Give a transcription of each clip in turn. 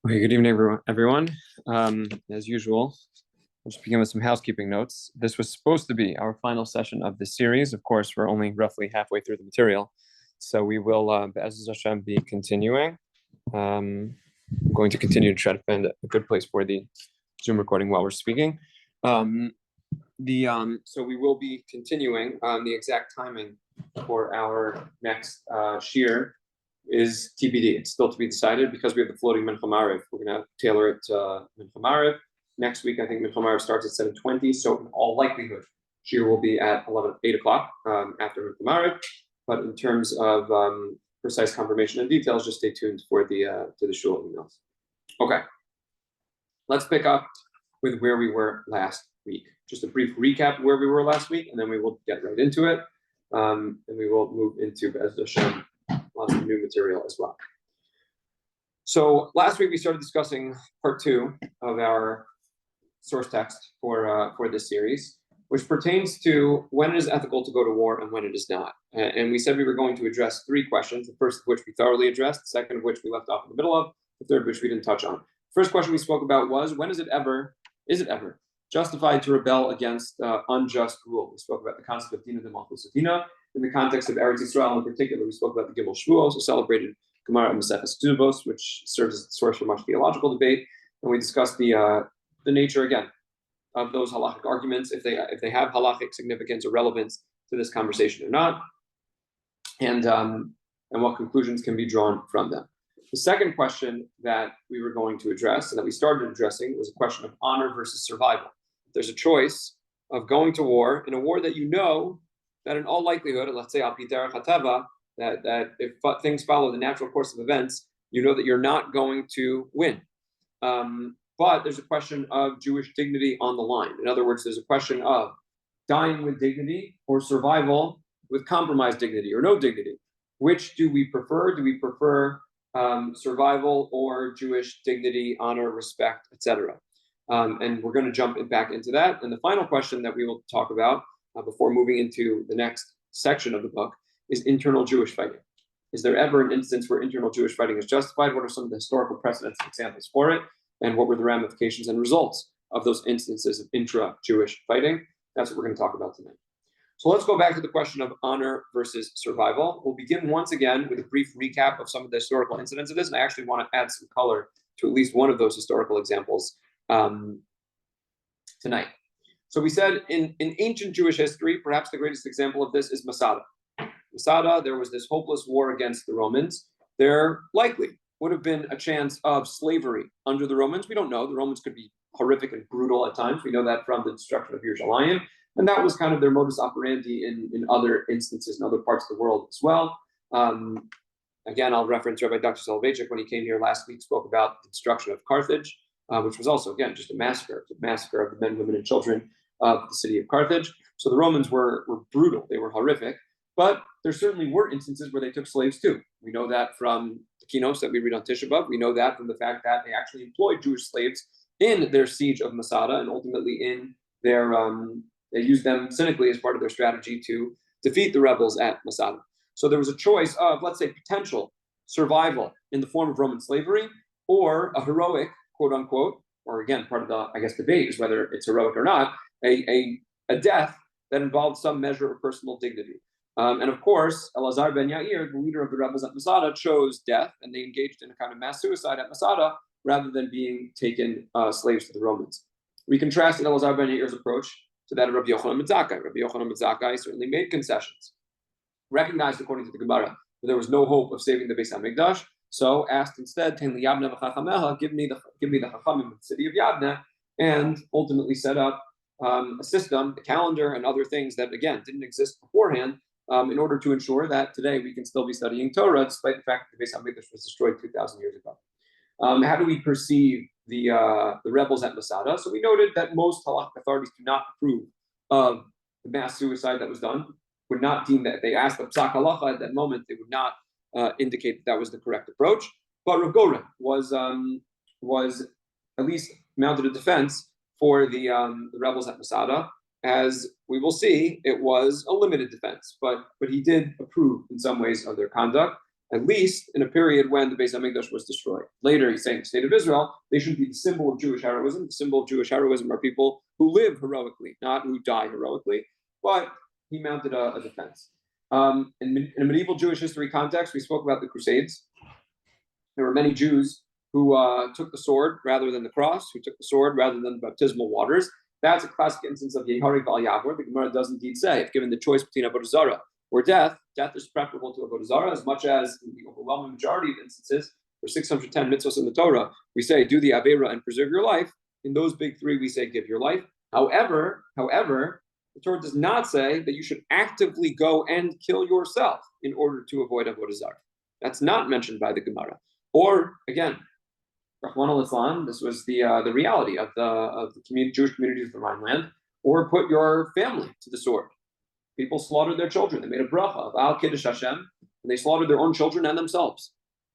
Okay, good evening, everyone. As usual, we'll just begin with some housekeeping notes. This was supposed to be our final session of this series. Of course, we're only roughly halfway through the material, so we will, Be'ez Hashem, be continuing. I'm going to continue to try to find a good place for the Zoom recording while we're speaking. So we will be continuing on the exact timing for our next shir is TBD. It's still to be decided because we have the floating Mincha Maariv. We're going to tailor it to Mincha Maariv. Next week, I think Mincha Maariv starts at 7:20. So in all likelihood, shir will be at 8 o'clock after Mincha Maariv. But in terms of precise confirmation and details, just stay tuned for the to the shul emails. Okay, let's pick up with where we were last week. Just a brief recap of where we were last week, and then we will get right into it. And we will move into Be'ez Hashem, lots of new material as well. So last week we started discussing part 2 of our source text for this series, which pertains to when it is ethical to go to war and when it is not. And we said we were going to address 3 questions, the first of which we thoroughly addressed, the second of which we left off in the middle of, the third of which we didn't touch on. First question we spoke about was, when is it ever justified to rebel against unjust rule? We spoke about the concept of Dina de Malchus Dina. In the context of Eretz Yisrael in particular, we spoke about the Gimel Shvuos, a celebrated Gemara and Maseches Ketubos, which serves as the source for much theological debate. And we discussed the nature again of those halachic arguments, if they have halachic significance or relevance to this conversation or not, and what conclusions can be drawn from them. The second question that we were going to address and that we started addressing was a question of honor versus survival. There's a choice of going to war in a war that you know that in all likelihood, let's say al pi derech hateva, that if things follow the natural course of events, you know that you're not going to win. But there's a question of Jewish dignity on the line. In other words, there's a question of dying with dignity or survival with compromised dignity or no dignity. Which do we prefer? Do we prefer survival or Jewish dignity, honor, respect, etc.? And we're going to jump back into that. And the final question that we will talk about before moving into the next section of the book is internal Jewish fighting. Is there ever an instance where internal Jewish fighting is justified? What are some of the historical precedents and examples for it? And what were the ramifications and results of those instances of intra-Jewish fighting? That's what we're going to talk about tonight. So let's go back to the question of honor versus survival. We'll begin once again with a brief recap of some of the historical incidents of this. And I actually want to add some color to at least one of those historical examples tonight. So we said in ancient Jewish history, perhaps the greatest example of this is Masada. Masada, there was this hopeless war against the Romans. There likely would have been a chance of slavery under the Romans. We don't know. The Romans could be horrific and brutal at times. We know that from the destruction of Yerushalayim. And that was kind of their modus operandi in other instances in other parts of the world as well. Again, I'll reference Rabbi Dr. Soloveitchik when he came here last week, spoke about the destruction of Carthage, which was also, again, just a massacre of the men, women, and children of the city of Carthage. So the Romans were brutal. They were horrific. But there certainly were instances where they took slaves too. We know that from the keynotes that we read on Tisha B'Av. We know that from the fact that they actually employed Jewish slaves in their siege of Masada, and ultimately in their they used them cynically as part of their strategy to defeat the rebels at Masada. So there was a choice of, let's say, potential survival in the form of Roman slavery, or a heroic, quote unquote, or again, part of the, I guess, debate is whether it's heroic or not, a death that involved some measure of personal dignity. And of course, Elazar ben Yair, the leader of the rebels at Masada, chose death, and they engaged in a kind of mass suicide at Masada rather than being taken slaves to the Romans. We contrasted Elazar ben Yair's approach to that of Rabbi Yochanan ben Zakkai. Rabbi Yochanan ben Zakkai certainly made concessions, recognized, according to the Gemara, that there was no hope of saving the Beis Hamikdash, so asked instead, give me the Chachamim of the city of Yavne, and ultimately set up a system, a calendar, and other things that, again, didn't exist beforehand, in order to ensure that today we can still be studying Torah, despite the fact that the Beis Hamikdash was destroyed 2,000 years ago. How do we perceive the rebels at Masada? So we noted that most halakhic authorities do not approve of the mass suicide that was done, would not deem that. They asked the Psak Halacha at that moment, they would not indicate that was the correct approach. But Rav Goren was at least mounted a defense for the rebels at Masada. As we will see, it was a limited defense, but he did approve in some ways of their conduct. at least in a period when the Beis Hamikdash was destroyed. Later, he's saying the state of Israel, they should be the symbol of Jewish heroism. The symbol of Jewish heroism are people who live heroically, not who die heroically. But he mounted a defense. In a medieval Jewish history context, we spoke about the Crusades. There were many Jews who took the sword rather than the cross, who took the sword rather than the baptismal waters. That's a classic instance of Yeharik Val Yavor. The Gemara does indeed say, if given the choice between Avodah Zarah or death is preferable to Avodah Zarah, as much as in the overwhelming majority of instances, for 610 mitzvahs in the Torah, we say, do the Avera and preserve your life. In those big three, we say, give your life. However, the Torah does not say that you should actively go and kill yourself in order to avoid Avodah Zarah. That's not mentioned by the Gemara. Or, again, Rahman al-Islam, this was the reality of the Jewish communities of the Rhineland, or put your family to the sword. People slaughtered their children. They made a bracha of Al Kiddush Hashem, and they slaughtered their own children and themselves.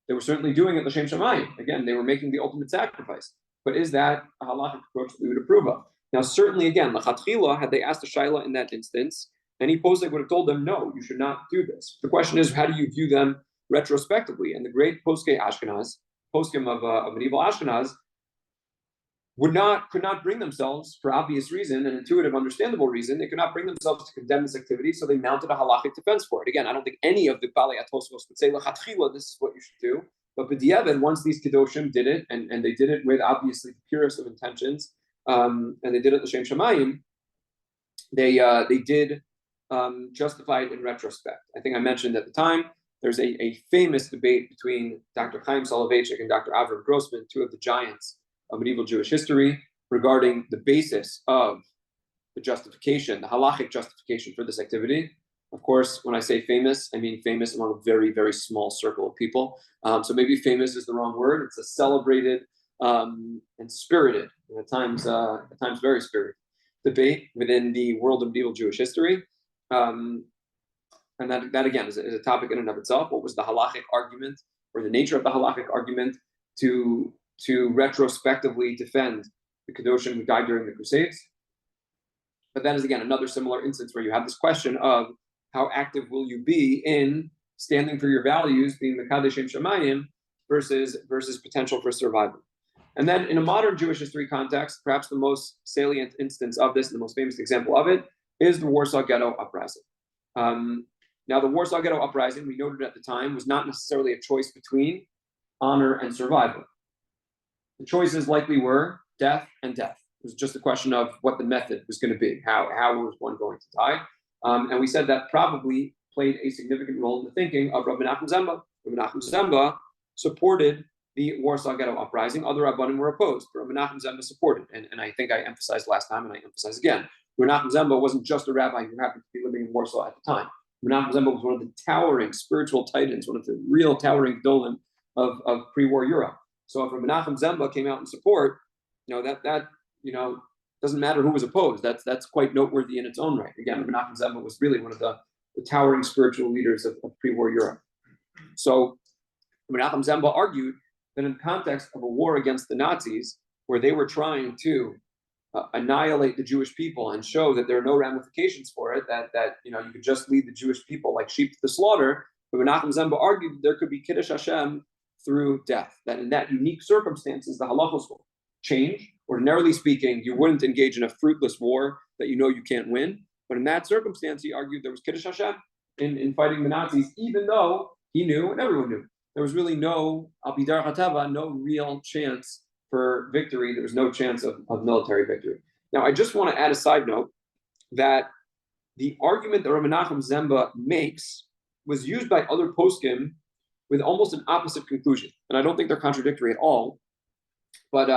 They were certainly doing it l'shem shamayim. Again, they were making the ultimate sacrifice. But is that a halachic approach that we would approve of? Now, certainly, again, l'chatchila, had they asked a shaila in that instance, any posek would have told them, no, you should not do this. The question is, how do you view them retrospectively? And the great poskim of medieval Ashkenaz, could not bring themselves, for obvious reason, an intuitive, understandable reason, they could not bring themselves to condemn this activity, so they mounted a halachic defense for it. Again, I don't think any of the Balei Atosvos would say, l'chatchila, this is what you should do. But b'diavad, once these Kedoshim did it, and they did it with obviously the purest of intentions, and they did it l'shem shamayim, they did justify it in retrospect. I think I mentioned at the time, there's a famous debate between Dr. Chaim Soloveitchik and Dr. Avram Grossman, two of the giants of medieval Jewish history, regarding the basis of the justification, the halachic justification for this activity. Of course, when I say famous, I mean famous among a very, very small circle of people. So maybe famous is the wrong word. It's a celebrated and spirited, and at times very spirited debate within the world of medieval Jewish history. And that again is a topic in and of itself. What was the halachic argument, or the nature of the halachic argument to retrospectively defend the Kedoshim who died during the Crusades? But that is again another similar instance where you have this question of how active will you be in standing for your values, being the Kadeshim Shemayim, versus potential for survival. And then in a modern Jewish history context, perhaps the most salient instance of this, and the most famous example of it, is the Warsaw Ghetto Uprising. Now, the Warsaw Ghetto Uprising, we noted at the time, was not necessarily a choice between honor and survival. The choices likely were death and death. It was just a question of what the method was going to be, how was one going to die. And we said that probably played a significant role in the thinking of Rabbi Menachem Zemba. Rabbi Menachem Zemba supported the Warsaw Ghetto Uprising. Other Rabbanim were opposed, but Rabbi Menachem Zemba supported. And I think I emphasized last time, and I emphasize again, Rabbi Menachem Zemba wasn't just a rabbi who happened to be living in Warsaw at the time. Rabbi Menachem Zemba was one of the towering spiritual titans, one of the real towering gedolim of pre-war Europe. So if Rabbi Menachem Zemba came out in support, that doesn't matter who was opposed. That's quite noteworthy in its own right. Again, Rabbi Menachem Zemba was really one of the towering spiritual leaders of pre-war Europe. So Rabbi Menachem Zemba argued that in the context of a war against the Nazis, where they were trying to annihilate the Jewish people and show that there are no ramifications for it, that you could just lead the Jewish people like sheep to the slaughter, Rabbi Menachem Zemba argued that there could be Kiddush Hashem through death, that in that unique circumstances, the halachos will change. Ordinarily speaking, you wouldn't engage in a fruitless war that you can't win. But in that circumstance, he argued there was Kiddush Hashem in fighting the Nazis, even though he knew, and everyone knew, there was really no Abidar Hatava, no real chance for victory. There was no chance of military victory. Now, I just want to add a side note that the argument that Rabbi Menachem Zemba makes was used by other poskim with almost an opposite conclusion. And I don't think they're contradictory at all. But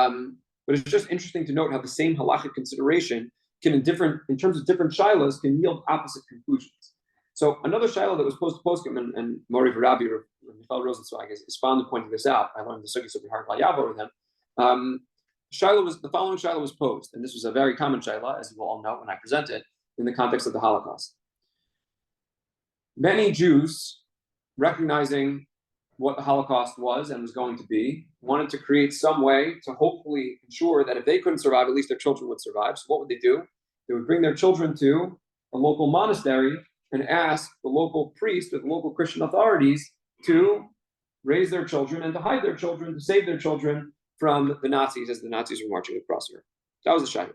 it's just interesting to note how the same halachic consideration can, in terms of different shilas, can yield opposite conclusions. So another shilah that was posed to poskim, and Mori Rabbi or Michael Rosenzweig is fond of pointing this out. I learned the Sugi Sugi Har Yavo with him. The following shilah was posed, and this was a very common shilah, as you will all know when I present it, in the context of the Holocaust. Many Jews, recognizing what the Holocaust was and was going to be, wanted to create some way to hopefully ensure that if they couldn't survive, at least their children would survive. So what would they do? They would bring their children to a local monastery and ask the local priest or the local Christian authorities to raise their children and to hide their children, to save their children from the Nazis as the Nazis were marching across Europe. That was the shayla.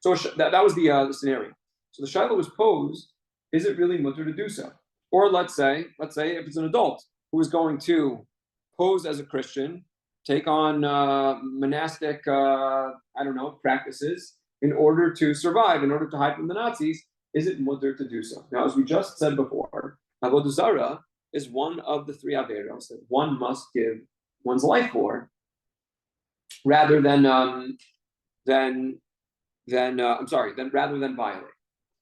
So that was the scenario. So the shayla was posed: is it really mutter to do so? Or let's say if it's an adult who is going to pose as a Christian, take on monastic practices in order to survive, in order to hide from the Nazis, is it mutter to do so? Now, as we just said before, avodah zarah is one of the three averos that one must give one's life for, rather than violate.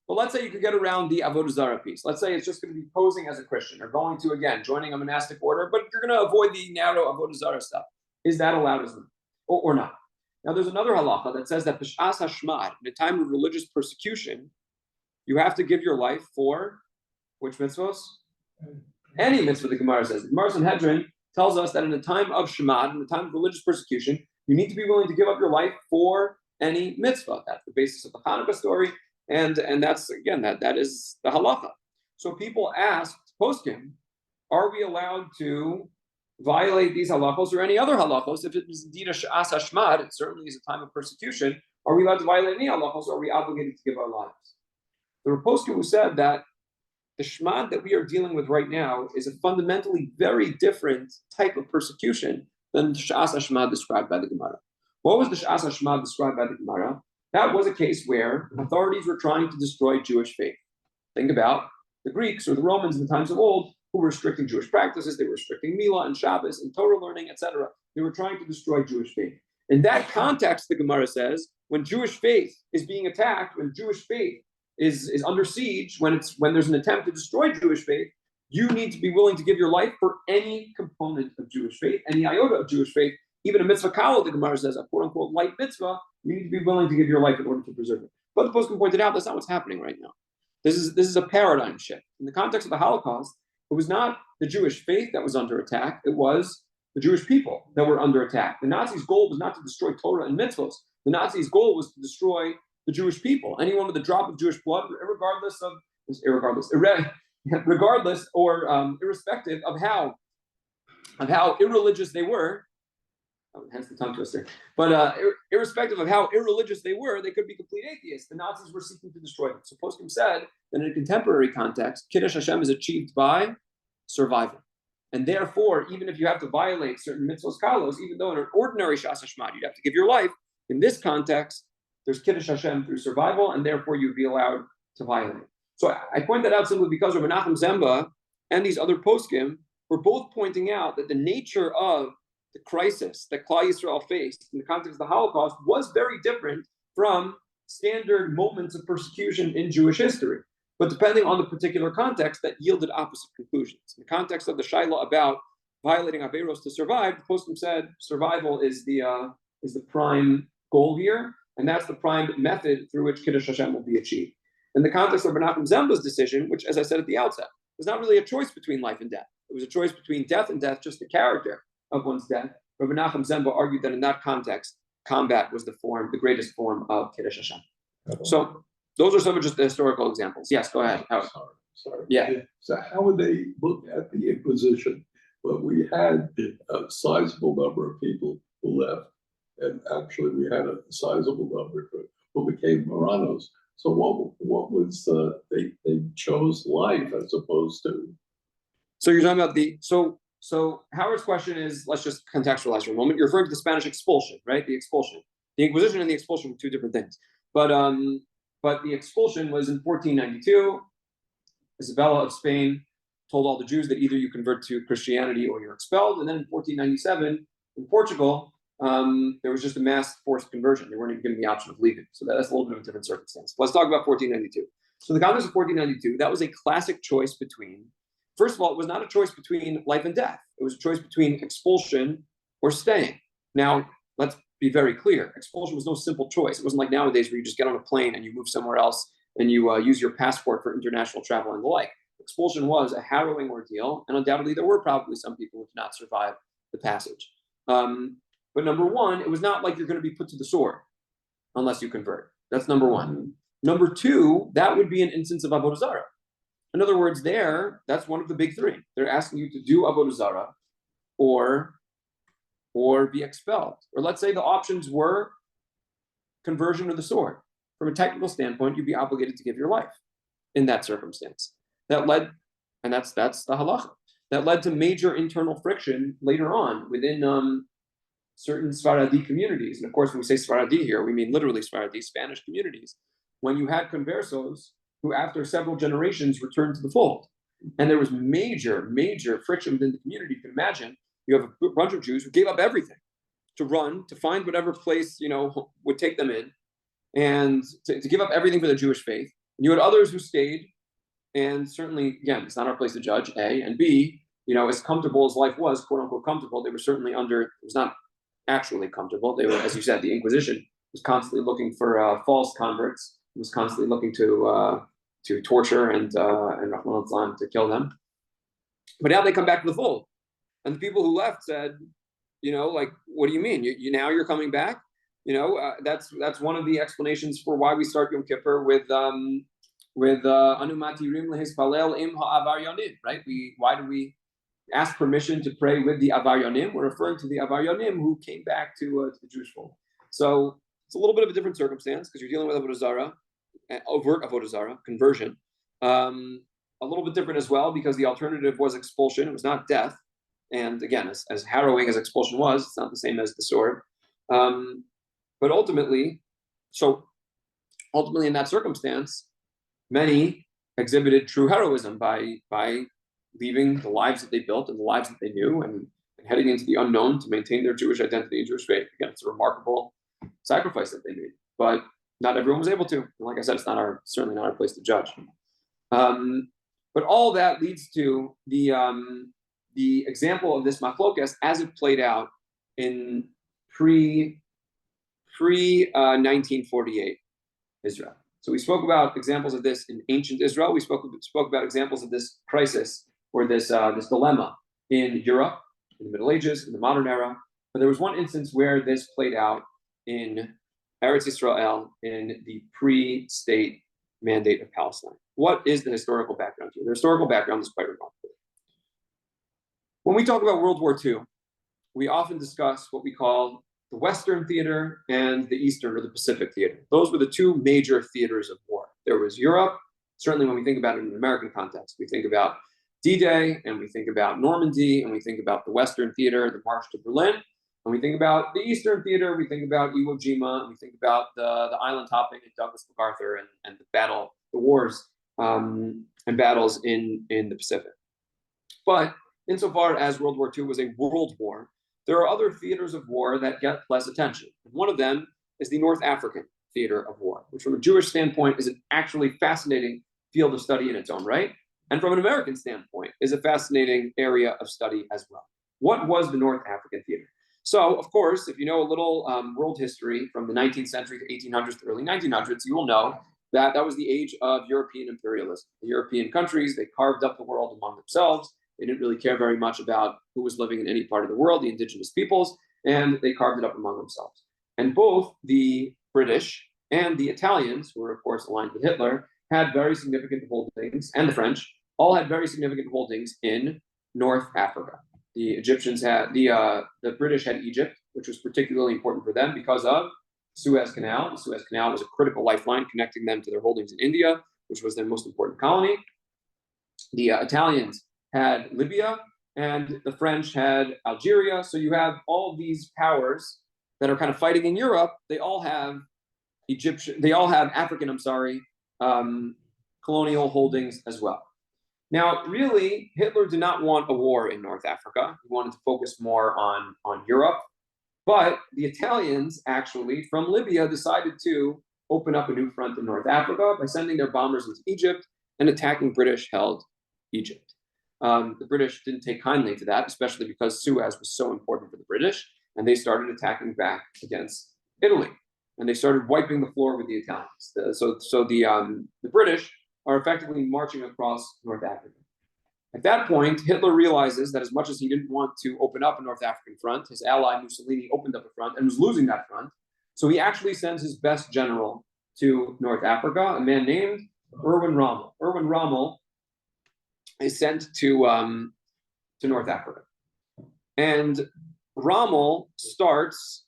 But let's say you could get around the avodah zarah piece. Let's say it's just going to be posing as a Christian or going to, again, joining a monastic order, but you're going to avoid the narrow avodah zarah stuff. Is that allowed as or not? Now, there's another halacha that says that b'sh'as hashmad, in a time of religious persecution, you have to give your life for which mitzvos? Any mitzvah, the Gemara says. The Gemara Sanhedrin tells us that in a time of shmad, in a time of religious persecution, you need to be willing to give up your life for any mitzvah. That's the basis of the Hanukkah story. And that's, again, that is the halacha. So people asked poskim, are we allowed to violate these halachos or any other halachos? If it is indeed a sh'as hashmad, it certainly is a time of persecution. Are we allowed to violate any halachos, or are we obligated to give our lives? There were poskim who said that the shmad that we are dealing with right now is a fundamentally very different type of persecution than the sh'as hashmad described by the Gemara. What was the sh'as hashmad described by the Gemara? That was a case where authorities were trying to destroy Jewish faith. Think about the Greeks or the Romans in the times of old who were restricting Jewish practices. They were restricting Milah and Shabbos and Torah learning, etc. They were trying to destroy Jewish faith. In that context, the Gemara says, when Jewish faith is being attacked, when Jewish faith is under siege, when there's an attempt to destroy Jewish faith, you need to be willing to give your life for any component of Jewish faith, any iota of Jewish faith, even a mitzvah kala, the Gemara says, a quote-unquote light mitzvah, you need to be willing to give your life in order to preserve it. But the poskim pointed out that's not what's happening right now. This is a paradigm shift. In the context of the Holocaust, it was not the Jewish faith that was under attack, it was the Jewish people that were under attack. The Nazis' goal was not to destroy Torah and mitzvahs. The Nazis' goal was to destroy the Jewish people. Anyone with a drop of Jewish blood, irrespective of how irreligious they were, hence the tongue twister. But irrespective of how irreligious they were, they could be complete atheists. The Nazis were seeking to destroy them. So poskim said that in a contemporary context, Kiddush Hashem is achieved by survival. And therefore, even if you have to violate certain mitzvos kalos, even though in an ordinary shas hashmad you'd have to give your life, in this context, there's Kiddush Hashem through survival, and therefore you'd be allowed to violate. So I point that out simply because Rabbi Zemba and these other poskim were both pointing out that the nature of the crisis that Klal Yisrael faced in the context of the Holocaust was very different from standard moments of persecution in Jewish history. But depending on the particular context, that yielded opposite conclusions. In the context of the Shaila about violating Averos to survive, the poskim said survival is the prime goal here, and that's the prime method through which Kiddush Hashem will be achieved. In the context of Rabbi Zemba's decision, which, as I said at the outset, was not really a choice between life and death. It was a choice between death and death, just the character of one's death. Rabbi Nachum Zemba argued that in that context, combat was the greatest form of Kiddush Hashem. So those are some of just the historical examples. Yes, go ahead. Sorry. Yeah. So how would they look at the Inquisition? Well, we had a sizable number of people who left, and actually we had a sizable number who became Moranos. So what was they chose life as opposed to? So you're talking about So Howard's question is, let's just contextualize for a moment. You're referring to the Spanish expulsion, right? The expulsion. The Inquisition and the expulsion were two different things. But the expulsion was in 1492. Isabella of Spain told all the Jews that either you convert to Christianity or you're expelled. And then in 1497, in Portugal, there was just a mass forced conversion. They weren't even given the option of leaving. So that's a little bit of a different circumstance. Let's talk about 1492. So the context of 1492, that was a classic choice between, first of all, it was not a choice between life and death. It was a choice between expulsion or staying. Now, let's be very clear. Expulsion was no simple choice. It wasn't like nowadays where you just get on a plane and you move somewhere else and you use your passport for international travel and the like. Expulsion was a harrowing ordeal, and undoubtedly there were probably some people who did not survive the passage. But number one, it was not like you're going to be put to the sword unless you convert. That's number one. Number two, that would be an instance of avodah zarah. In other words, that's one of the big three. They're asking you to do avodah zarah or be expelled. Or let's say the options were conversion or the sword. From a technical standpoint, you'd be obligated to give your life in that circumstance. That led, and that's the halacha. That led to major internal friction later on within certain Sfaradi communities. And of course, when we say Sfaradi here, we mean literally Sfaradi, Spanish communities. When you had conversos who, after several generations, returned to the fold. And there was major, major friction within the community. You can imagine you have a bunch of Jews who gave up everything to run, to find whatever place, would take them in, and to give up everything for the Jewish faith. And you had others who stayed, and certainly, again, it's not our place to judge, A, and B, as comfortable as life was, quote unquote comfortable, they were certainly it was not actually comfortable. They were, as you said, the Inquisition was constantly looking for false converts, was constantly looking to torture and Rahman al to kill them. But now they come back to the fold. And the people who left said, what do you mean? Now you're coming back? That's one of the explanations for why we start Yom Kippur with Anu Matirim Lehispalel Im Ha'avaryanim, right? Why do we ask permission to pray with the Avaryanim? We're referring to the Avaryanim who came back to the Jewish fold. So it's a little bit of a different circumstance because you're dealing with Avodah Zarah, overt Avodah Zarah, conversion. A little bit different as well because the alternative was expulsion. It was not death. And again, as harrowing as expulsion was, it's not the same as the sword. But ultimately in that circumstance, many exhibited true heroism by leaving the lives that they built and the lives that they knew and heading into the unknown to maintain their Jewish identity and Jewish faith. Again, it's a remarkable sacrifice that they made, but not everyone was able to. And like I said, it's certainly not our place to judge. But all that leads to the example of this machlokas as it played out in pre 1948 Israel. So we spoke about examples of this in ancient Israel. We spoke about examples of this crisis or this dilemma in Europe, in the Middle Ages, in the modern era. But there was one instance where this played out in Eretz Israel in the pre-state mandate of Palestine. What is the historical background here? The historical background is quite remarkable. When we talk about World War II, we often discuss what we call the Western theater and the Eastern or the Pacific theater. Those were the two major theaters of war. There was Europe. Certainly when we think about it in an American context, we think about D-Day and we think about Normandy and we think about the Western theater, the March to Berlin. And we think about the Eastern theater, we think about Iwo Jima, and we think about the island hopping and Douglas MacArthur and the wars and battles in the Pacific. But insofar as World War II was a world war, there are other theaters of war that get less attention. And one of them is the North African theater of war, which from a Jewish standpoint is an actually fascinating field of study in its own right. And from an American standpoint is a fascinating area of study as well. What was the North African theater? So, of course, if you know a little world history from the 19th century to 1800s to early 1900s, you will know that that was the age of European imperialism. The European countries, they carved up the world among themselves. They didn't really care very much about who was living in any part of the world, the indigenous peoples, and they carved it up among themselves. And both the British and the Italians, who were, of course, aligned with Hitler, had very significant holdings, and the French all had very significant holdings in North Africa. The Egyptians had, the British had Egypt, which was particularly important for them because of Suez Canal. The Suez Canal was a critical lifeline connecting them to their holdings in India, which was their most important colony. The Italians had Libya, and the French had Algeria. So you have all of these powers that are kind of fighting in Europe. They all have African, colonial holdings as well. Now, really, Hitler did not want a war in North Africa. He wanted to focus more on Europe. But the Italians, actually, from Libya, decided to open up a new front in North Africa by sending their bombers into Egypt and attacking British-held Egypt. The British didn't take kindly to that, especially because Suez was so important for the British, and they started attacking back against Italy. And they started wiping the floor with the Italians. So the British are effectively marching across North Africa. At that point, Hitler realizes that as much as he didn't want to open up a North African front, his ally Mussolini opened up a front and was losing that front. So he actually sends his best general to North Africa, a man named Erwin Rommel. Erwin Rommel is sent to North Africa. And Rommel starts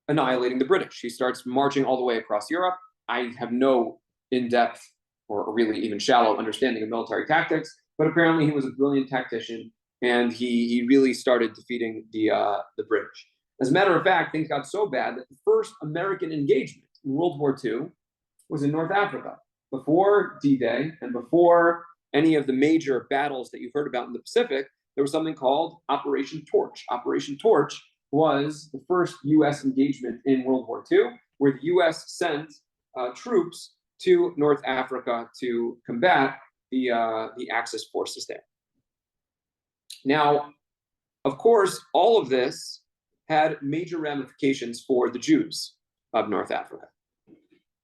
annihilating the British. He starts marching all the way across Europe. I have no in-depth or really even shallow understanding of military tactics, but apparently he was a brilliant tactician, and he really started defeating the British. As a matter of fact, things got so bad that the first American engagement in World War II was in North Africa. Before D-Day and before any of the major battles that you've heard about in the Pacific, there was something called Operation Torch. Operation Torch was the first U.S. engagement in World War II, where the U.S. sent troops to North Africa to combat the Axis forces there. Now, of course, all of this had major ramifications for the Jews of North Africa.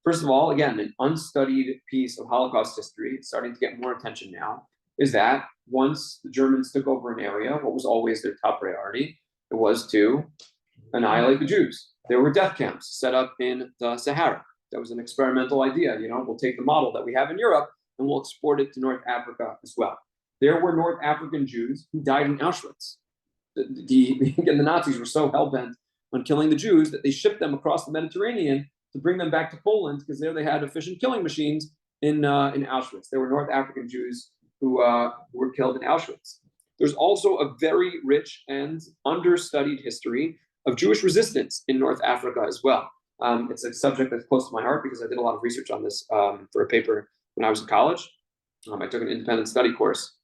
First of all, again, an unstudied piece of Holocaust history, starting to get more attention now, is that once the Germans took over an area, what was always their top priority? It was to annihilate the Jews. There were death camps set up in the Sahara. That was an experimental idea. We'll take the model that we have in Europe and we'll export it to North Africa as well. There were North African Jews who died in Auschwitz. The Nazis were so hell-bent on killing the Jews that they shipped them across the Mediterranean to bring them back to Poland, because there they had efficient killing machines in Auschwitz. There were North African Jews who were killed in Auschwitz. There's also a very rich and understudied history of Jewish resistance in North Africa as well. It's a subject that's close to my heart because I did a lot of research on this for a paper when I was in college. I took an independent study course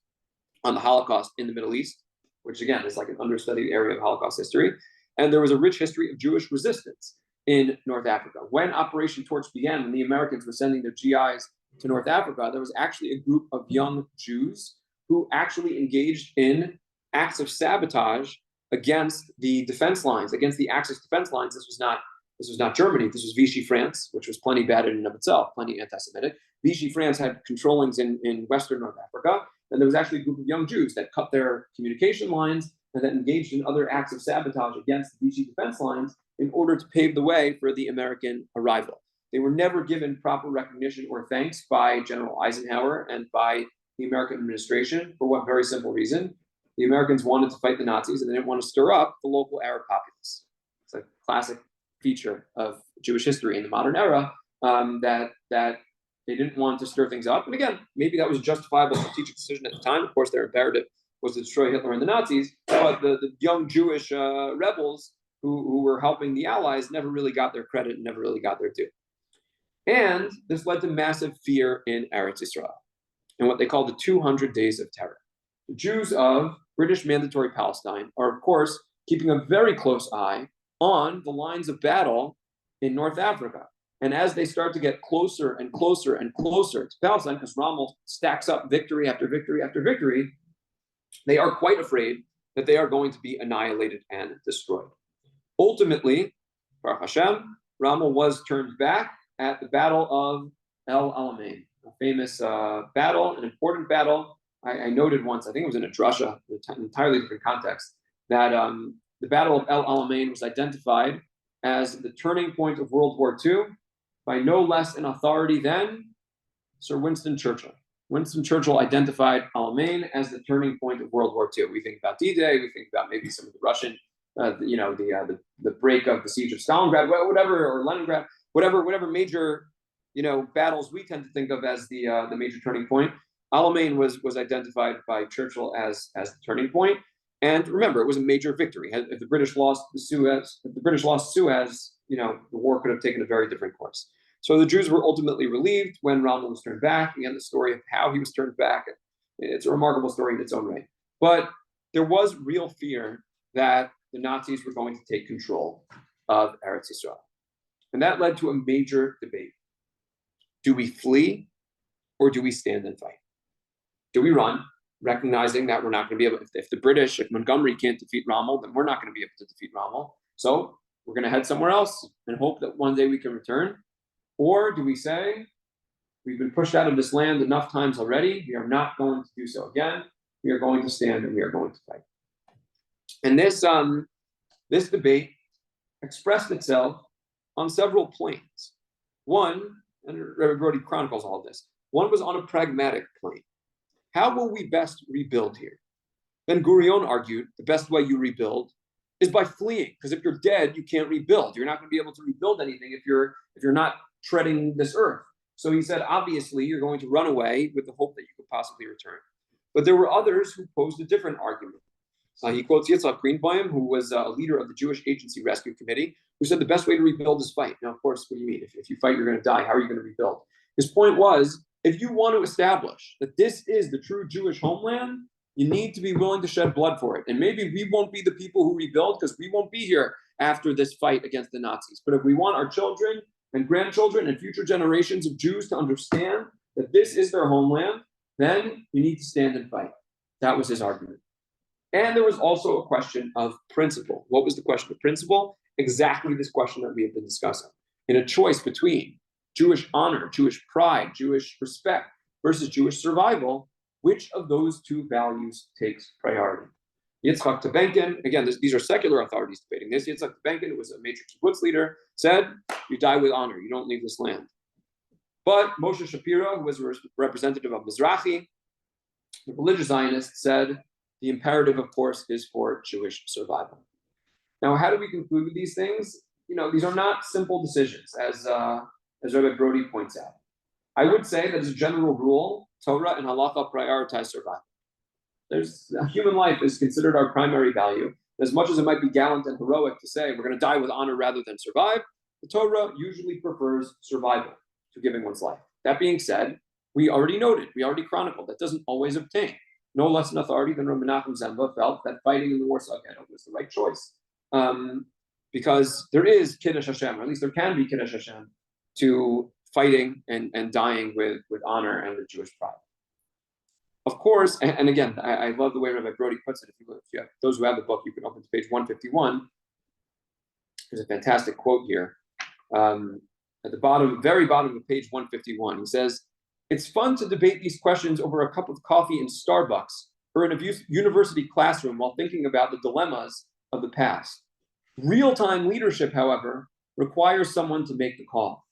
on the Holocaust in the Middle East, which again is like an understudied area of Holocaust history. And there was a rich history of Jewish resistance in North Africa. When Operation Torch began, when the Americans were sending their GIs to North Africa, there was actually a group of young Jews who actually engaged in acts of sabotage against the defense lines, against the Axis defense lines. This was not Germany. This was Vichy France, which was plenty bad in and of itself, plenty anti-Semitic. Vichy France had controllings in Western North Africa, and there was actually a group of young Jews that cut their communication lines and that engaged in other acts of sabotage against the Vichy defense lines in order to pave the way for the American arrival. They were never given proper recognition or thanks by General Eisenhower and by the American administration for one very simple reason. The Americans wanted to fight the Nazis and they didn't want to stir up the local Arab populace. It's a classic feature of Jewish history in the modern era, that they didn't want to stir things up. And again, maybe that was a justifiable strategic decision at the time. Of course, their imperative was to destroy Hitler and the Nazis, but the young Jewish rebels who were helping the Allies never really got their credit and never really got their due. And this led to massive fear in Eretz Israel and what they call the 200 Days of Terror. The Jews of British Mandatory Palestine are, of course, keeping a very close eye on the lines of battle in North Africa. And as they start to get closer and closer and closer to Palestine, because Rommel stacks up victory after victory after victory, they are quite afraid that they are going to be annihilated and destroyed. Ultimately, Baruch Hashem, Rommel was turned back at the Battle of El Alamein, a famous battle, an important battle. I noted once, I think it was in a drasha, an entirely different context, that the Battle of El Alamein was identified as the turning point of World War II by no less an authority than Sir Winston Churchill. Winston Churchill identified Alamein as the turning point of World War II. We think about D-Day, we think about maybe some of the Russian, the break of the siege of Stalingrad, whatever, or Leningrad, whatever major, battles we tend to think of as the major turning point. Alamein was identified by Churchill as the turning point. And remember, it was a major victory. If the British lost Suez, the war could have taken a very different course. So the Jews were ultimately relieved when Rommel was turned back. Again, the story of how he was turned back, it's a remarkable story in its own right. But there was real fear that the Nazis were going to take control of Eretz Israel. And that led to a major debate. Do we flee or do we stand and fight? Do we run, recognizing that we're not going to be able, if Montgomery can't defeat Rommel, then we're not going to be able to defeat Rommel. So we're going to head somewhere else and hope that one day we can return. Or do we say, we've been pushed out of this land enough times already, we are not going to do so again. We are going to stand and we are going to fight. And this debate expressed itself on several planes. One, and Rabbi Brody chronicles all of this, one was on a pragmatic plane. how will we best rebuild here? Ben Gurion argued the best way you rebuild is by fleeing, because if you're dead, you can't rebuild. You're not going to be able to rebuild anything if you're not treading this earth. So he said, obviously, you're going to run away with the hope that you could possibly return. But there were others who posed a different argument. He quotes Yitzhak Greenbaum, who was a leader of the Jewish Agency Rescue Committee, who said the best way to rebuild is fight. Now, of course, what do you mean? If you fight, you're going to die. How are you going to rebuild? His point was, if you want to establish that this is the true Jewish homeland, you need to be willing to shed blood for it. And maybe we won't be the people who rebuild because we won't be here after this fight against the Nazis. But if we want our children and grandchildren and future generations of Jews to understand that this is their homeland, then you need to stand and fight. That was his argument. And there was also a question of principle. What was the question of principle? Exactly this question that we have been discussing. In a choice between Jewish honor, Jewish pride, Jewish respect versus Jewish survival, which of those two values takes priority? Yitzhak Tabenkin, again, these are secular authorities debating this. Yitzhak Tabenkin, who was a major kibbutz leader, said, you die with honor, you don't leave this land. But Moshe Shapiro, who was a representative of Mizrahi, the religious Zionist, said, the imperative, of course, is for Jewish survival. Now, how do we conclude with these things? These are not simple decisions, as Rabbi Brody points out. I would say that as a general rule, Torah and halacha prioritize survival. Human life is considered our primary value. As much as it might be gallant and heroic to say we're going to die with honor rather than survive, the Torah usually prefers survival to giving one's life. That being said, we already chronicled, that doesn't always obtain. No less an authority than Rabbi Menachem Zemba felt that fighting in the Warsaw Ghetto was the right choice. Because there is Kiddush Hashem, or at least there can be Kiddush Hashem, to fighting and dying with honor and with Jewish pride. Of course, and again, I love the way Rabbi Brody puts it. If you have those who have the book, you can open to page 151. There's a fantastic quote here. At the bottom, very bottom of page 151, he says, it's fun to debate these questions over a cup of coffee in Starbucks or in a university classroom while thinking about the dilemmas of the past. Real-time leadership, however, requires someone to make the call.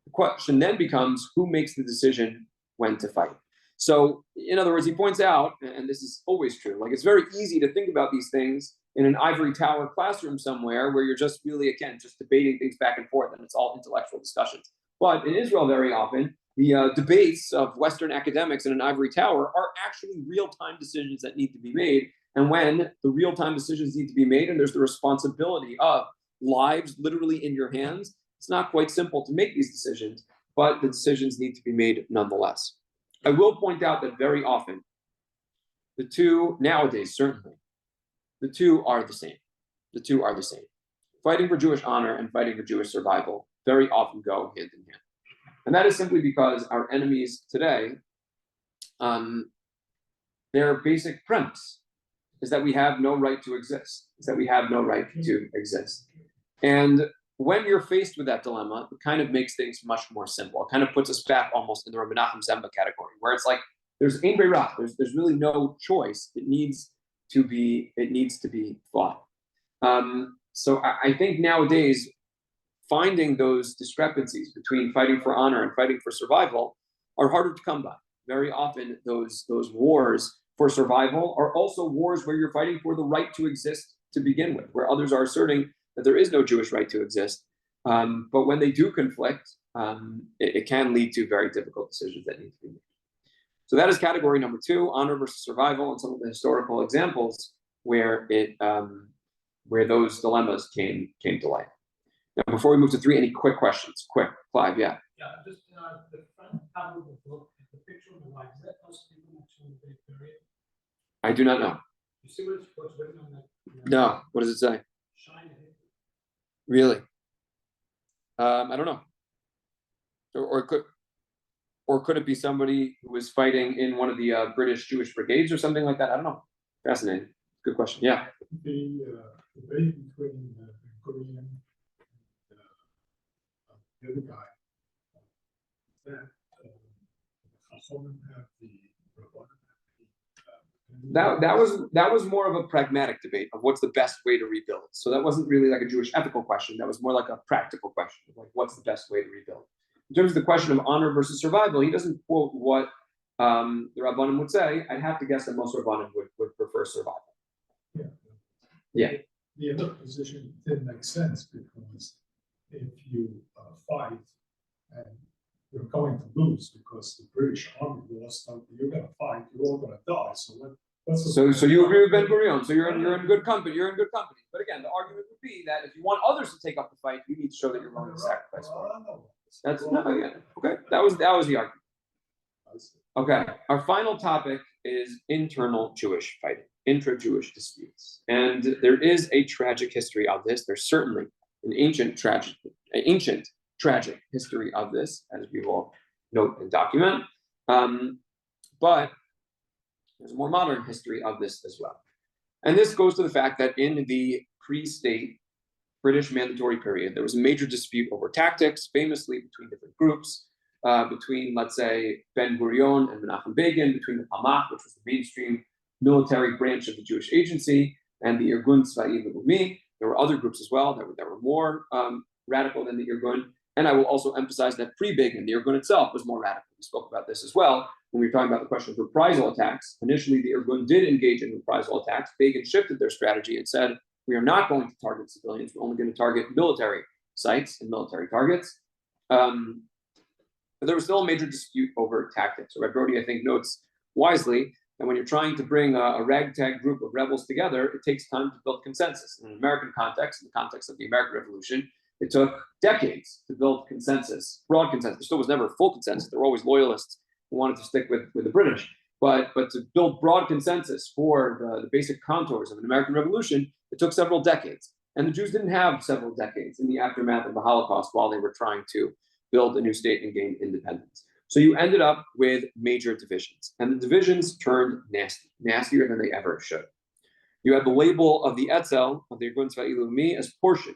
The question then becomes, who makes the decision when to fight? So, in other words, he points out, and this is always true, like it's very easy to think about these things in an ivory tower classroom somewhere where you're just really, again, just debating things back and forth, and it's all intellectual discussions. But in Israel, very often, the debates of Western academics in an ivory tower are actually real-time decisions that need to be made. And when the real-time decisions need to be made, and there's the responsibility of lives literally in your hands, it's not quite simple to make these decisions, but the decisions need to be made nonetheless. I will point out that very often, the two, nowadays certainly, the two are the same. The two are the same. Fighting for Jewish honor and fighting for Jewish survival very often go hand in hand. And that is simply because our enemies today, their basic premise is that we have no right to exist, And when you're faced with that dilemma, it kind of makes things much more simple. It kind of puts us back almost in the Rabbi Menachem Zemba category, where it's like there's ein beirah, there's really no choice. It needs to be fought. So I think nowadays, finding those discrepancies between fighting for honor and fighting for survival are harder to come by. Very often, those wars for survival are also wars where you're fighting for the right to exist to begin with, where others are asserting that there is no Jewish right to exist. But when they do conflict, it can lead to very difficult decisions that need to be made. So that is category number 2, honor versus survival, and some of the historical examples where those dilemmas came to light. Now, before we move to 3, any quick questions? Quick, Clive, yeah. Yeah, just the front cover of the book, the picture on the right, is that supposed to be from the period? I do not know. You see what's written on that? No, what does it say? Shine it. Really? I don't know. Or could it be somebody who was fighting in one of the British Jewish brigades or something like that? I don't know. Fascinating. Good question. Yeah. The debate between the Korean and the other guy, that Chachamim have the that was more of a pragmatic debate of what's the best way to rebuild. So that wasn't really like a Jewish ethical question. That was more like a practical question of like what's the best way to rebuild. In terms of the question of honor versus survival, he doesn't quote what the Rabbanim would say, I'd have to guess that most Rabbanim would prefer survival. Yeah. The other position didn't make sense because if you fight and you're going to lose because the British army lost, you're going to fight, you're all going to die. So you agree with Ben Gurion. So you're in good company. You're in good company. But again, the argument would be that if you want others to take up the fight, you need to show that you're willing to sacrifice for it. That's okay. That was the argument. Okay. Our final topic is internal Jewish fighting, intra-Jewish disputes, and there is a tragic history of this. There's certainly an ancient tragic history of this, as we will note and document. But there's a more modern history of this as well. And this goes to the fact that in the pre-state British mandatory period, there was a major dispute over tactics, famously between different groups, between, let's say, Ben Gurion and Menachem Begin, between the Palmach, which was the mainstream military branch of the Jewish agency, and the Irgun Tzvai Leumi. There were other groups as well that were more radical than the Irgun. And I will also emphasize that pre-Begin, the Irgun itself was more radical. We spoke about this as well when we were talking about the question of reprisal attacks. Initially, the Irgun did engage in reprisal attacks. Begin shifted their strategy and said, we are not going to target civilians. We're only going to target military sites and military targets. But there was still a major dispute over tactics. So Brody, I think, notes wisely that when you're trying to bring a ragtag group of rebels together, it takes time to build consensus. In an American context, in the context of the American Revolution, it took decades to build consensus, broad consensus. There still was never a full consensus. There were always loyalists who wanted to stick with the British. But to build broad consensus for the basic contours of an American Revolution, it took several decades. And the Jews didn't have several decades in the aftermath of the Holocaust while they were trying to build a new state and gain independence. So you ended up with major divisions. And the divisions turned nasty, nastier than they ever should. You had the label of the Etzel, of the Irgun Tzvai Leumi, as portion.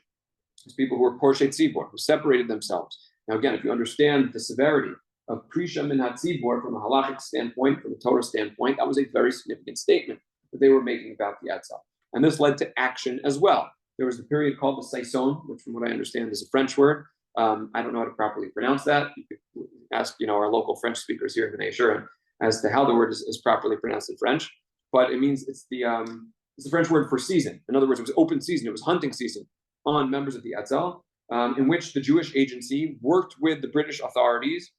As people who were Porsche Tzibor, who separated themselves. Now again, if you understand the severity of Prisha Minhat Tzibor from a halachic standpoint, from a Torah standpoint, that was a very significant statement that they were making about the Etzel. And this led to action as well. There was a period called the Saison, which from what I understand is a French word. I don't know how to properly pronounce that. You could ask, our local French speakers here in the Nation as to how the word is properly pronounced in French. But it means it's the French word for season. In other words, it was open season. It was hunting season on members of the Etzel, in which the Jewish agency worked with the British authorities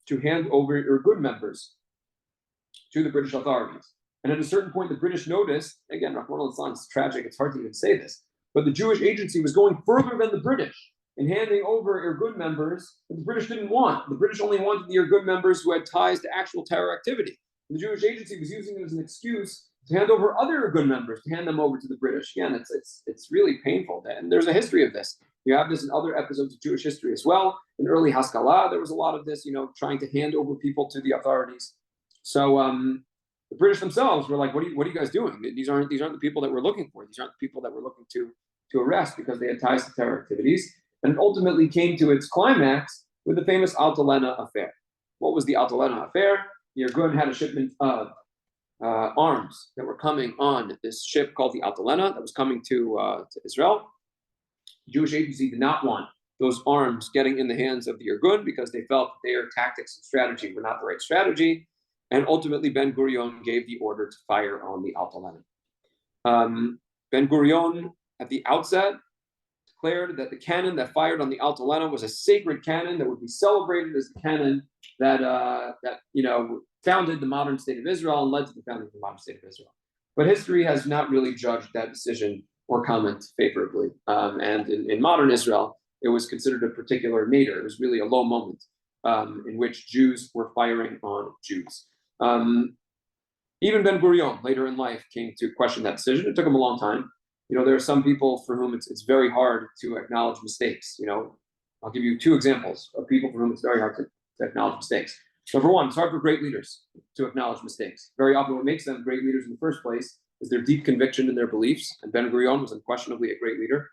to hand over Irgun members to the British authorities. And at a certain point, the British noticed, again, Rahman al-Islam, it's tragic, it's hard to even say this, but the Jewish agency was going further than the British in handing over Irgun members that the British didn't want. The British only wanted the Irgun members who had ties to actual terror activity. The Jewish agency was using it as an excuse to hand over other Irgun members, to hand them over to the British. Again, it's really painful. And there's a history of this. You have this in other episodes of Jewish history as well. In early Haskalah, there was a lot of this, trying to hand over people to the authorities. So the British themselves were like, what are you guys doing? These aren't the people that we're looking for. These aren't the people that we're looking to arrest because they had ties to terror activities. And it ultimately came to its climax with the famous Altalena affair. What was the Altalena affair? The Irgun had a shipment of arms that were coming on this ship called the Altalena that was coming to Israel. The Jewish agency did not want those arms getting in the hands of the Irgun because they felt that their tactics and strategy were not the right strategy. And ultimately, Ben Gurion gave the order to fire on the Altalena. Ben Gurion, at the outset, declared that the cannon that fired on the Altalena was a sacred cannon that would be celebrated as the cannon that founded the modern state of Israel and led to the founding of the modern state of Israel. But history has not really judged that decision or comment favorably. And in modern Israel, it was considered a particular nadir. It was really a low moment in which Jews were firing on Jews. Even Ben Gurion, later in life, came to question that decision. It took him a long time. There are some people for whom it's very hard to acknowledge mistakes. I'll give you two examples of people for whom it's very hard to acknowledge mistakes. Number one, it's hard for great leaders to acknowledge mistakes. Very often what makes them great leaders in the first place is their deep conviction in their beliefs. And Ben Gurion was unquestionably a great leader.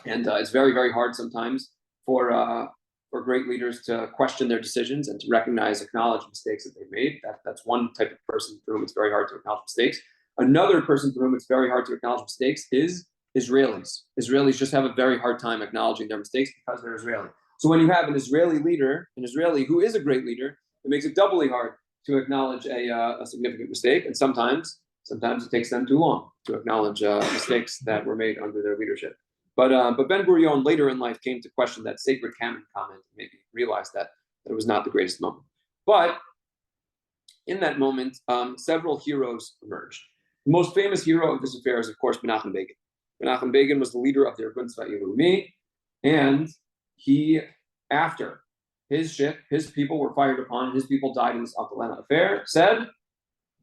And it's very, very hard sometimes for great leaders to question their decisions and to acknowledge mistakes that they've made. That's one type of person for whom it's very hard to acknowledge mistakes. Another person for whom it's very hard to acknowledge mistakes is Israelis. Israelis just have a very hard time acknowledging their mistakes because they're Israeli. So when you have an Israeli leader, an Israeli who is a great leader, it makes it doubly hard to acknowledge a significant mistake, and sometimes it takes them too long to acknowledge mistakes that were made under their leadership. But Ben Gurion later in life came to question that sacred canon comment, and maybe realized that it was not the greatest moment. But in that moment, several heroes emerged. The most famous hero of this affair is, of course, Menachem Begin. Menachem Begin was the leader of the Irgun Tzvai Leumi, and he, after his ship, his people were fired upon, his people died in this Altalena affair, said,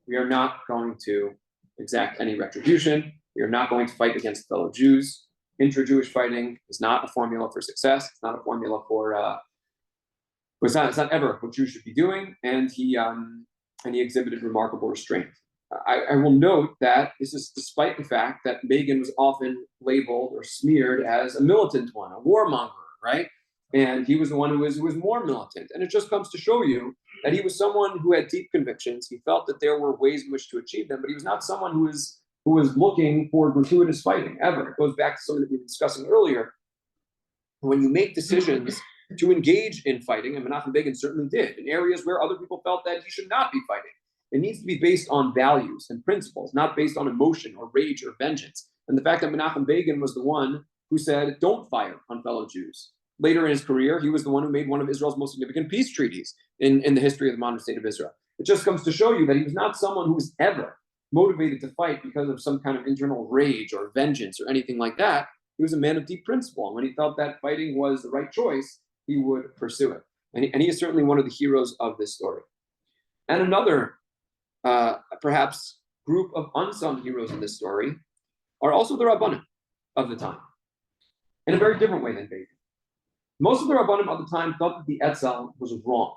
we are not going to exact any retribution. We are not going to fight against fellow Jews. Intra-Jewish fighting is not a formula for success. It's not a formula for, it's not ever what Jews should be doing. And he exhibited remarkable restraint. I will note that this is despite the fact that Begin was often labeled or smeared as a militant one, a warmonger, right? And he was the one who was more militant. And it just comes to show you that he was someone who had deep convictions. He felt that there were ways in which to achieve them, but he was not someone who was looking for gratuitous fighting, ever. It goes back to something that we were discussing earlier. When you make decisions to engage in fighting, and Menachem Begin certainly did, in areas where other people felt that he should not be fighting, it needs to be based on values and principles, not based on emotion or rage or vengeance. And the fact that Menachem Begin was the one who said, don't fire on fellow Jews. Later in his career, he was the one who made one of Israel's most significant peace treaties in the history of the modern state of Israel. It just comes to show you that he was not someone who was ever motivated to fight because of some kind of internal rage or vengeance or anything like that. He was a man of deep principle. And when he felt that fighting was the right choice, he would pursue it. And he is certainly one of the heroes of this story. And another, perhaps, group of unsung heroes in this story are also the Rabbanim of the time, in a very different way than Begin. Most of the Rabbanim of the time thought that the Etzel was wrong.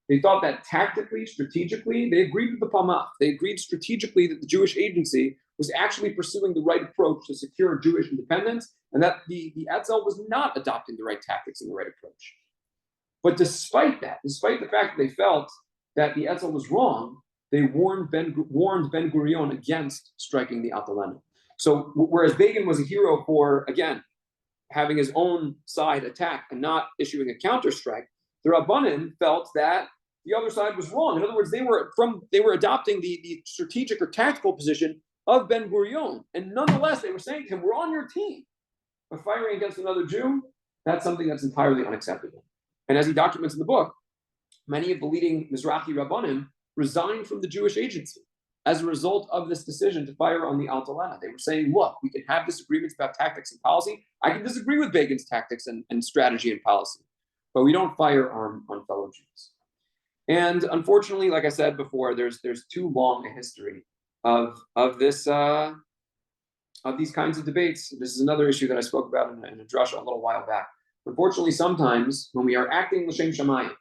They thought that tactically, strategically, they agreed with the Palmach. They agreed strategically that the Jewish agency was actually pursuing the right approach to secure Jewish independence, and that the Etzel was not adopting the right tactics and the right approach. But despite that, despite the fact that they felt that the Etzel was wrong, they warned Ben Gurion against striking the Altalena. So whereas Begin was a hero for, again, having his own side attack and not issuing a counterstrike, the Rabbanim felt that the other side was wrong. In other words, they were adopting the strategic or tactical position of Ben Gurion, and nonetheless they were saying to him, "We're on your team." But firing against another Jew, that's something that's entirely unacceptable. And as he documents in the book, many of the leading Mizrahi Rabbanim resigned from the Jewish agency as a result of this decision to fire on the Altalena. They were saying, look, we can have disagreements about tactics and policy. I can disagree with Begin's tactics and strategy and policy, but we don't fire on fellow Jews. And unfortunately, like I said before, there's too long a history of this of these kinds of debates. This is another issue that I spoke about in a drasha a little while back. Unfortunately, sometimes when we are acting l'shem shamayim,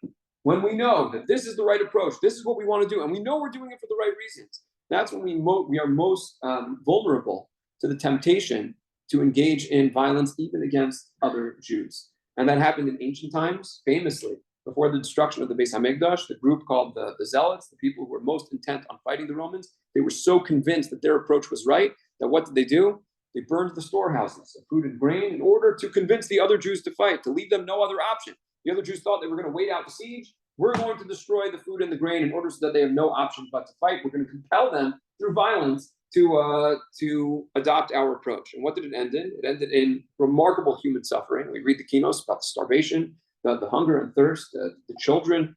when we know that this is the right approach, this is what we want to do, and we know we're doing it for the right reasons, that's when we are most vulnerable to the temptation to engage in violence even against other Jews. And that happened in ancient times, famously. Before the destruction of the Beis HaMikdash, the group called the Zealots, the people who were most intent on fighting the Romans, they were so convinced that their approach was right that what did they do? They burned the storehouses of food and grain in order to convince the other Jews to fight, to leave them no other option. The other Jews thought they were going to wait out the siege. We're going to destroy the food and the grain in order so that they have no option but to fight. We're going to compel them through violence to adopt our approach. And what did it end in? It ended in remarkable human suffering. We read the Kinos about the starvation, the hunger and thirst, the children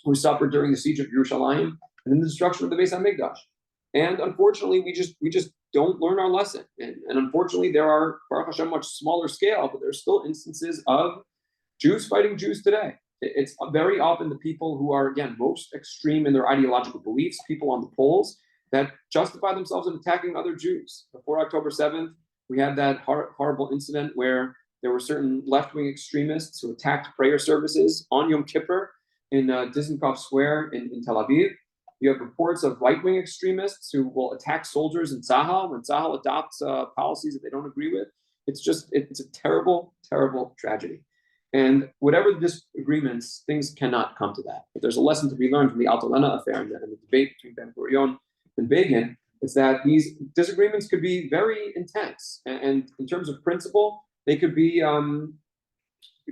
who suffered during the siege of Yerushalayim, and then the destruction of the Beis HaMikdash. And unfortunately, we just don't learn our lesson. And unfortunately, there are, Baruch Hashem, much smaller scale, but there's still instances of Jews fighting Jews today. It's very often the people who are, again, most extreme in their ideological beliefs, people on the poles, that justify themselves in attacking other Jews. Before October 7th, we had that horrible incident where there were certain left-wing extremists who attacked prayer services on Yom Kippur in Dizengoff Square in Tel Aviv. You have reports of right-wing extremists who will attack soldiers in Tzahal when Tzahal adopts policies that they don't agree with. It's a terrible, terrible tragedy. And whatever the disagreements, things cannot come to that. But there's a lesson to be learned from the Altalena affair and the debate between Ben Gurion and Begin, is that these disagreements could be very intense. And in terms of principle, they could be,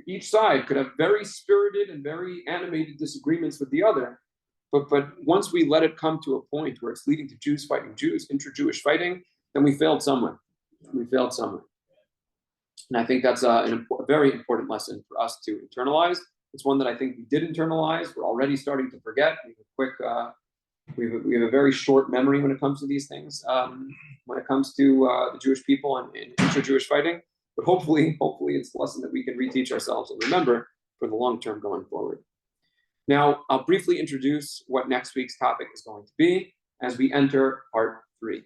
each side could have very spirited and very animated disagreements with the other. But once we let it come to a point where it's leading to Jews fighting Jews, intra-Jewish fighting, then we failed somewhere. We failed somewhere. And I think that's a very important lesson for us to internalize. It's one that I think we did internalize. We're already starting to forget. We have a very short memory when it comes to these things, when it comes to the Jewish people and intra-Jewish fighting. But hopefully it's a lesson that we can reteach ourselves and remember for the long term going forward. Now, I'll briefly introduce what next week's topic is going to be as we enter part 3.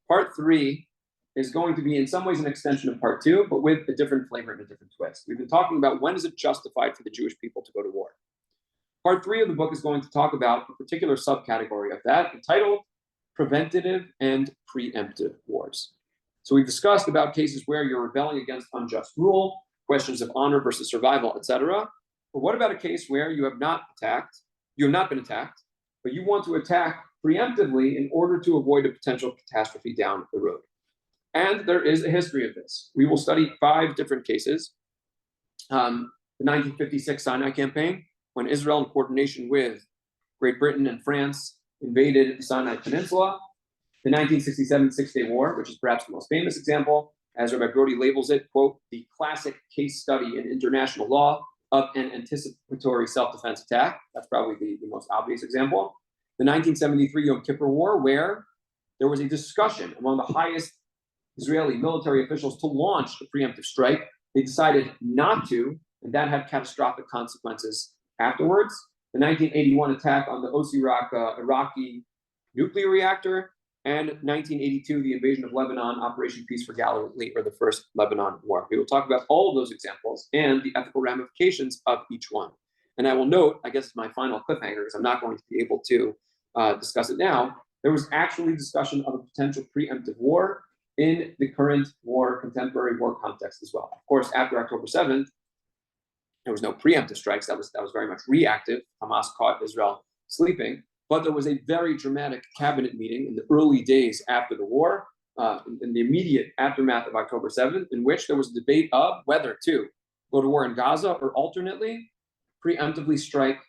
Part 3 is going to be in some ways an extension of part 2, but with a different flavor and a different twist. We've been talking about when is it justified for the Jewish people to go to war. Part 3 of the book is going to talk about a particular subcategory of that, entitled Preventative and Preemptive Wars. So we've discussed about cases where you're rebelling against unjust rule, questions of honor versus survival, etc. But what about a case where you have not been attacked, but you want to attack preemptively in order to avoid a potential catastrophe down the road? And there is a history of this. We will study 5 different cases. The 1956 Sinai campaign, when Israel, in coordination with Great Britain and France, invaded the Sinai Peninsula. The 1967 Six-Day War, which is perhaps the most famous example, as Rabbi Brody labels it, quote, the classic case study in international law of an anticipatory self-defense attack. That's probably the most obvious example. The 1973 Yom Kippur War, where there was a discussion among the highest Israeli military officials to launch a preemptive strike. They decided not to, and that had catastrophic consequences afterwards. The 1981 attack on the Osirak Iraqi nuclear reactor, and 1982, the invasion of Lebanon, Operation Peace for Galilee, or the First Lebanon War. We will talk about all of those examples and the ethical ramifications of each one. And I will note, I guess it's my final cliffhanger, because I'm not going to be able to discuss it now, there was actually discussion of a potential preemptive war in the current war, contemporary war context as well. Of course, after October 7th, there was no preemptive strikes. That was very much reactive. Hamas caught Israel sleeping. But there was a very dramatic cabinet meeting in the early days after the war, in the immediate aftermath of October 7th, in which there was a debate of whether to go to war in Gaza or alternately preemptively strike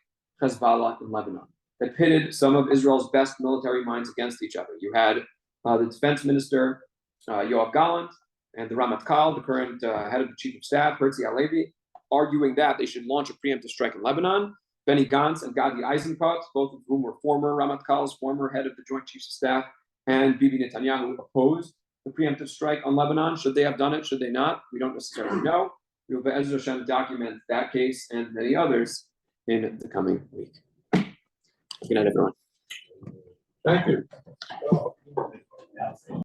Hezbollah in Lebanon. That pitted some of Israel's best military minds against each other. You had the defense minister, Yoav Gallant, and the Ramatkal, the current head of the chief of staff, Herzi Halevi, arguing that they should launch a preemptive strike in Lebanon. Benny Gantz and Gadi Eisenkot, both of whom were former Ramatkals, former head of the Joint Chiefs of Staff, and Bibi Netanyahu opposed the preemptive strike on Lebanon. Should they have done it? Should they not? We don't necessarily know. We will, Be'ezer Hashem, document that case and many others in the coming week. Good night, everyone. Thank you.